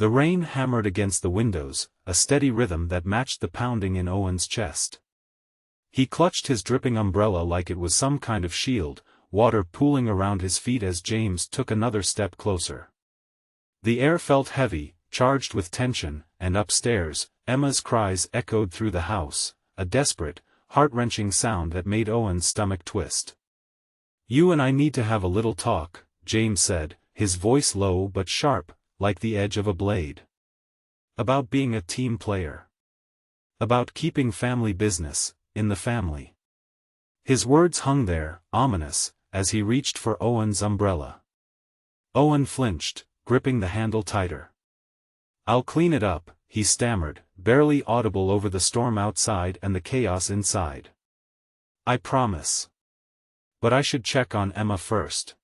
The rain hammered against the windows, a steady rhythm that matched the pounding in Owen's chest. He clutched his dripping umbrella like it was some kind of shield, water pooling around his feet as James took another step closer. The air felt heavy, charged with tension, and upstairs, Emma's cries echoed through the house, a desperate, heart-wrenching sound that made Owen's stomach twist. "You and I need to have a little talk," James said, his voice low but sharp, like the edge of a blade. "About being a team player. About keeping family business in the family." His words hung there, ominous, as he reached for Owen's umbrella. Owen flinched, gripping the handle tighter. "I'll clean it up," he stammered, barely audible over the storm outside and the chaos inside. "I promise. But I should check on Emma first."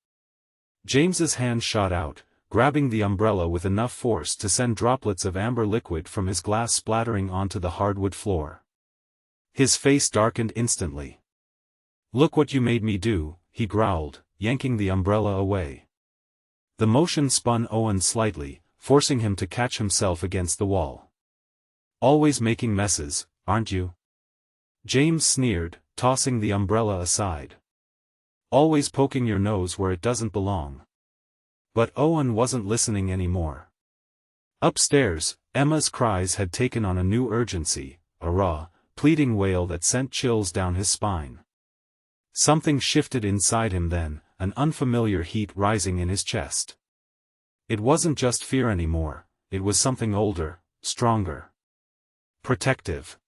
James's hand shot out, grabbing the umbrella with enough force to send droplets of amber liquid from his glass splattering onto the hardwood floor. His face darkened instantly. "Look what you made me do," he growled, yanking the umbrella away. The motion spun Owen slightly, forcing him to catch himself against the wall. "Always making messes, aren't you?" James sneered, tossing the umbrella aside. "Always poking your nose where it doesn't belong." But Owen wasn't listening anymore. Upstairs, Emma's cries had taken on a new urgency, a raw, pleading wail that sent chills down his spine. Something shifted inside him then, an unfamiliar heat rising in his chest. It wasn't just fear anymore, it was something older, stronger. Protective.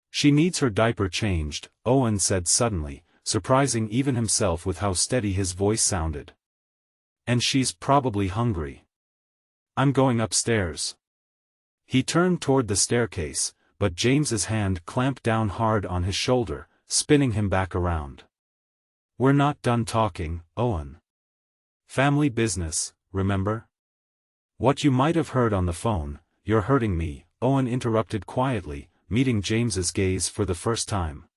"She needs her diaper changed," Owen said suddenly, surprising even himself with how steady his voice sounded. "And she's probably hungry. I'm going upstairs." He turned toward the staircase, but James's hand clamped down hard on his shoulder, spinning him back around. "We're not done talking, Owen. Family business, remember? What you might have heard on the phone, you're hurting me," Owen interrupted quietly, meeting James's gaze for the first time.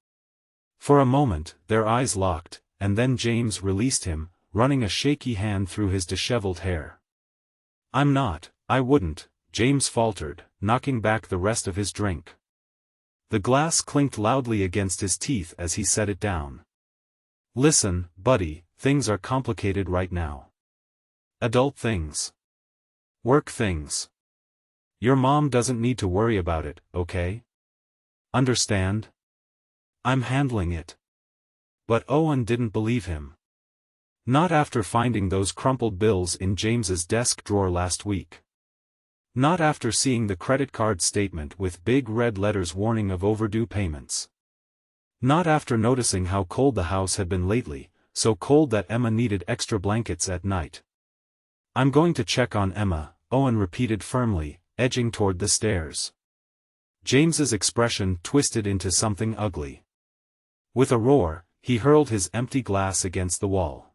For a moment, their eyes locked, and then James released him, running a shaky hand through his disheveled hair. "I'm not, I wouldn't," James faltered, knocking back the rest of his drink. The glass clinked loudly against his teeth as he set it down. "Listen, buddy, things are complicated right now. Adult things. Work things. Your mom doesn't need to worry about it, okay? Understand? I'm handling it." But Owen didn't believe him. Not after finding those crumpled bills in James's desk drawer last week. Not after seeing the credit card statement with big red letters warning of overdue payments. Not after noticing how cold the house had been lately, so cold that Emma needed extra blankets at night. "I'm going to check on Emma," Owen repeated firmly, edging toward the stairs. James's expression twisted into something ugly. With a roar, he hurled his empty glass against the wall.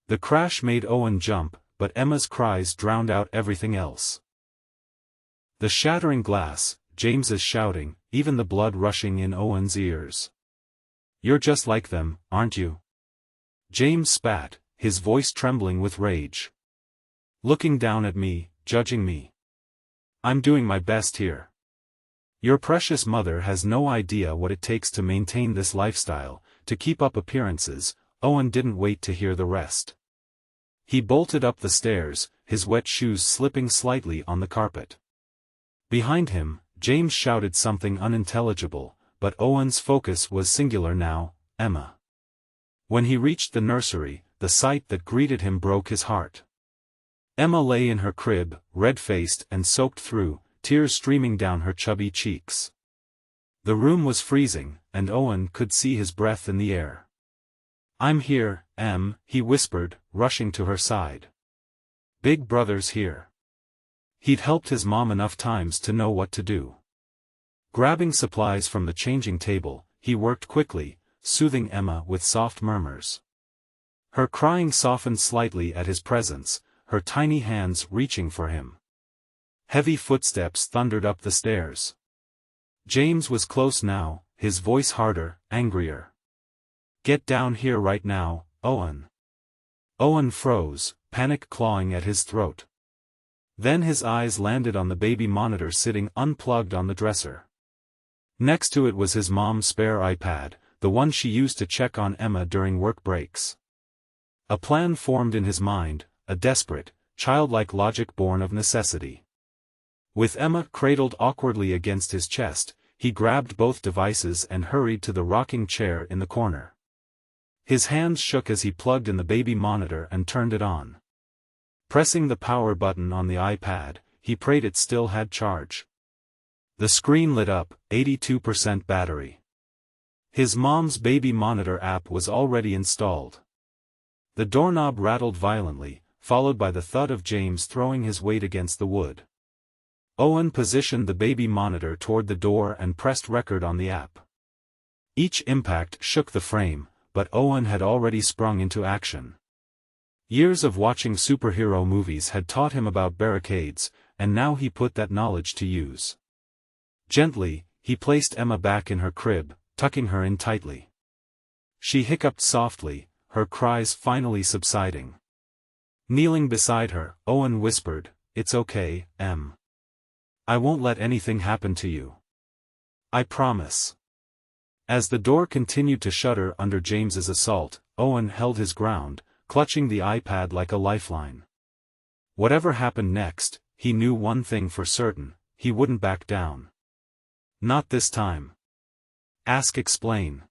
The crash made Owen jump, but Emma's cries drowned out everything else. The shattering glass, James's shouting, even the blood rushing in Owen's ears. "You're just like them, aren't you?" James spat, his voice trembling with rage. "Looking down at me, judging me. I'm doing my best here. Your precious mother has no idea what it takes to maintain this lifestyle, to keep up appearances." Owen didn't wait to hear the rest. He bolted up the stairs, his wet shoes slipping slightly on the carpet. Behind him, James shouted something unintelligible, but Owen's focus was singular now, Emma. When he reached the nursery, the sight that greeted him broke his heart. Emma lay in her crib, red-faced and soaked through, tears streaming down her chubby cheeks. The room was freezing, and Owen could see his breath in the air. "I'm here, Em," he whispered, rushing to her side. "Big brother's here." He'd helped his mom enough times to know what to do. Grabbing supplies from the changing table, he worked quickly, soothing Emma with soft murmurs. Her crying softened slightly at his presence, her tiny hands reaching for him. Heavy footsteps thundered up the stairs. James was close now, his voice harder, angrier. "Get down here right now, Owen." Owen froze, panic clawing at his throat. Then his eyes landed on the baby monitor sitting unplugged on the dresser. Next to it was his mom's spare iPad, the one she used to check on Emma during work breaks. A plan formed in his mind, a desperate, childlike logic born of necessity. With Emma cradled awkwardly against his chest, he grabbed both devices and hurried to the rocking chair in the corner. His hands shook as he plugged in the baby monitor and turned it on. Pressing the power button on the iPad, he prayed it still had charge. The screen lit up, 82% battery. His mom's baby monitor app was already installed. The doorknob rattled violently, followed by the thud of James throwing his weight against the wood. Owen positioned the baby monitor toward the door and pressed record on the app. Each impact shook the frame, but Owen had already sprung into action. Years of watching superhero movies had taught him about barricades, and now he put that knowledge to use. Gently, he placed Emma back in her crib, tucking her in tightly. She hiccuped softly, her cries finally subsiding. Kneeling beside her, Owen whispered, "It's okay, Em. I won't let anything happen to you. I promise." As the door continued to shudder under James's assault, Owen held his ground, clutching the iPad like a lifeline. Whatever happened next, he knew one thing for certain: he wouldn't back down. Not this time. Ask Explain.